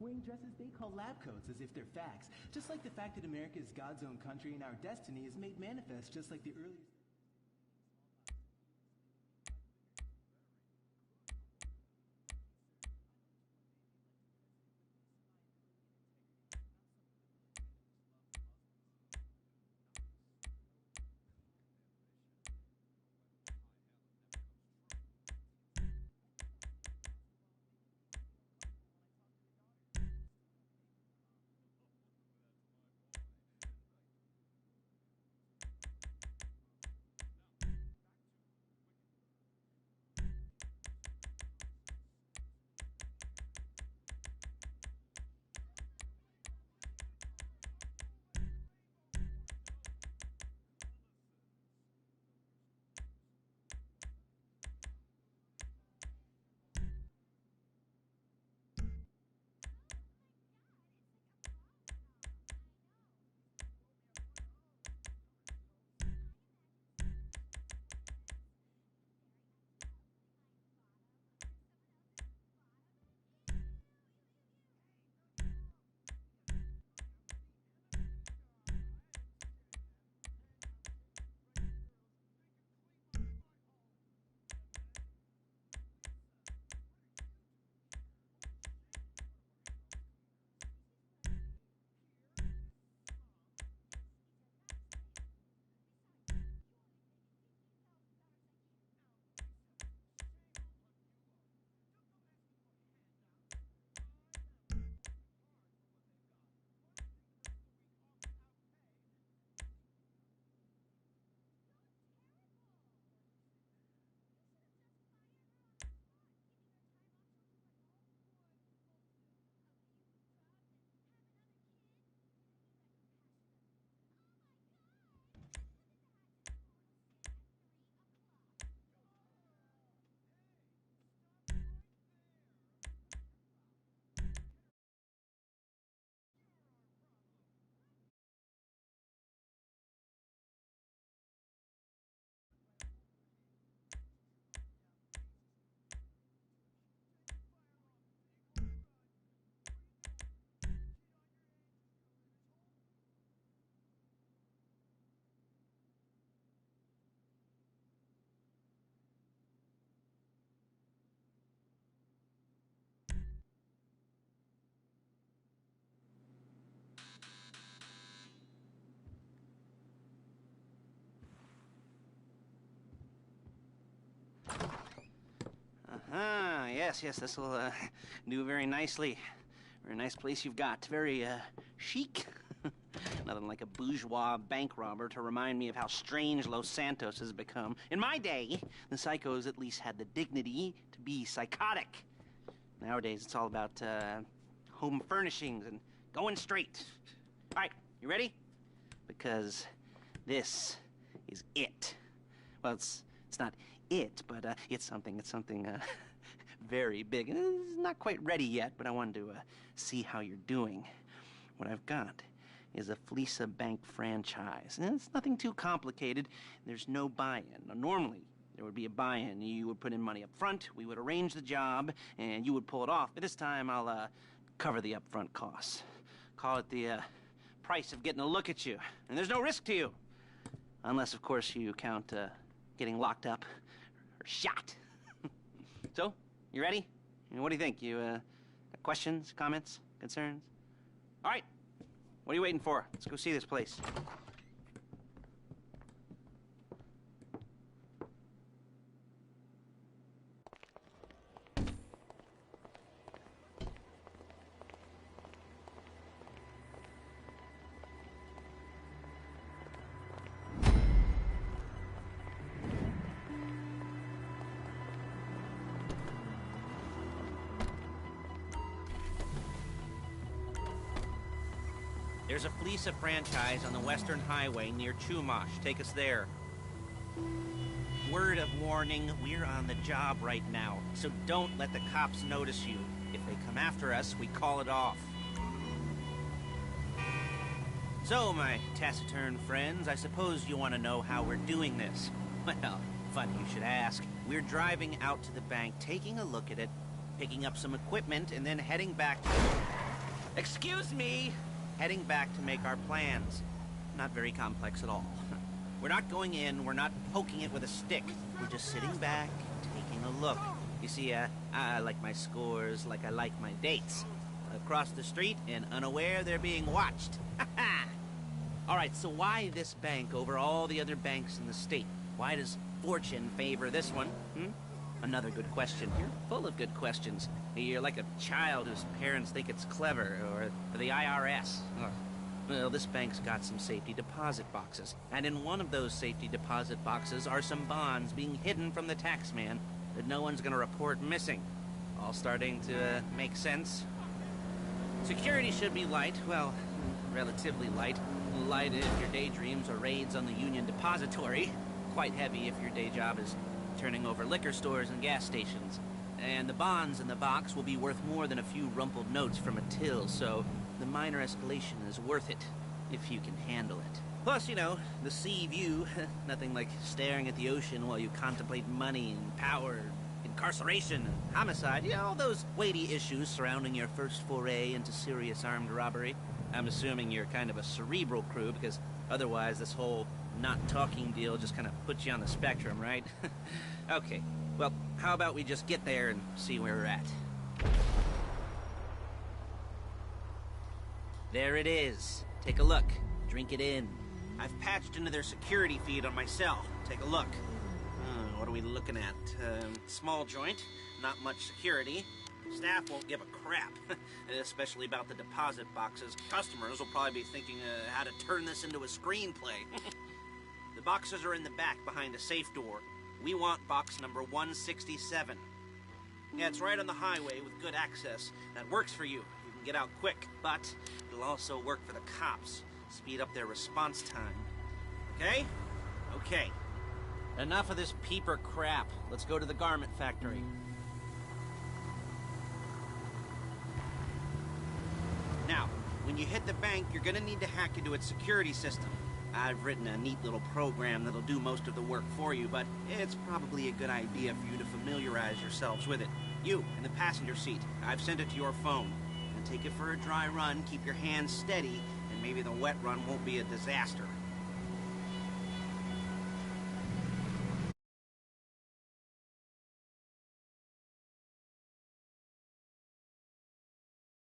wearing dresses they call lab coats as if they're facts. Just like the fact that America is God's own country and our destiny is made manifest just like the earliest... Yes, this will do very nicely. Very nice place you've got. Very chic. Nothing like a bourgeois bank robber to remind me of how strange Los Santos has become. In my day, the psychos at least had the dignity to be psychotic. Nowadays, it's all about home furnishings and going straight. All right, you ready? Because this is it. Well, it's not it, but it's something very big. And it's not quite ready yet, but I wanted to see how you're doing. What I've got is a Fleesa Bank franchise. And it's nothing too complicated. There's no buy-in. Now, normally, there would be a buy-in. You would put in money up front, we would arrange the job, and you would pull it off. But this time, I'll cover the upfront costs. Call it the price of getting a look at you. And there's no risk to you. Unless, of course, you count getting locked up or shot. So, you ready? What do you think? You got questions, comments, concerns? All right. What are you waiting for? Let's go see this place. There's a Fleesa franchise on the Western Highway near Chumash. Take us there. Word of warning, we're on the job right now, so don't let the cops notice you. If they come after us, we call it off. So, my taciturn friends, I suppose you want to know how we're doing this. Well, funny you should ask. We're driving out to the bank, taking a look at it, picking up some equipment, and then heading back to... Excuse me! Heading back to make our plans. Not very complex at all. We're not going in, we're not poking it with a stick. We're just sitting back, taking a look. You see, I like my scores like I like my dates. Across the street and unaware they're being watched. Alright, so why this bank over all the other banks in the state? Why does fortune favor this one? Another good question. You're full of good questions. You're like a child whose parents think it's clever, or the IRS. Ugh. Well, this bank's got some safety deposit boxes. And in one of those safety deposit boxes are some bonds being hidden from the tax man that no one's gonna report missing. All starting to make sense. Security should be light. Well, relatively light. Light if your daydreams are raids on the Union Depository. Quite heavy if your day job is turning over liquor stores and gas stations. And the bonds in the box will be worth more than a few rumpled notes from a till, so the minor escalation is worth it, if you can handle it. Plus, you know, the sea view, nothing like staring at the ocean while you contemplate money and power, incarceration, and homicide, you know, all those weighty issues surrounding your first foray into serious armed robbery. I'm assuming you're kind of a cerebral crew, because otherwise this whole not talking deal just kind of puts you on the spectrum, right? Okay, well, how about we just get there and see where we're at? There it is. Take a look. Drink it in. I've patched into their security feed on my cell. Take a look. What are we looking at? Small joint, not much security. Staff won't give a crap, especially about the deposit boxes. Customers will probably be thinking how to turn this into a screenplay. The boxes are in the back behind a safe door. We want box number 167. Yeah, it's right on the highway with good access. That works for you. You can get out quick, but it'll also work for the cops. Speed up their response time. Okay? Okay. Enough of this peeper crap. Let's go to the garment factory. Now, when you hit the bank, you're gonna need to hack into its security system. I've written a neat little program that'll do most of the work for you, but it's probably a good idea for you to familiarize yourselves with it. You, in the passenger seat, I've sent it to your phone. And take it for a dry run, keep your hands steady, and maybe the wet run won't be a disaster.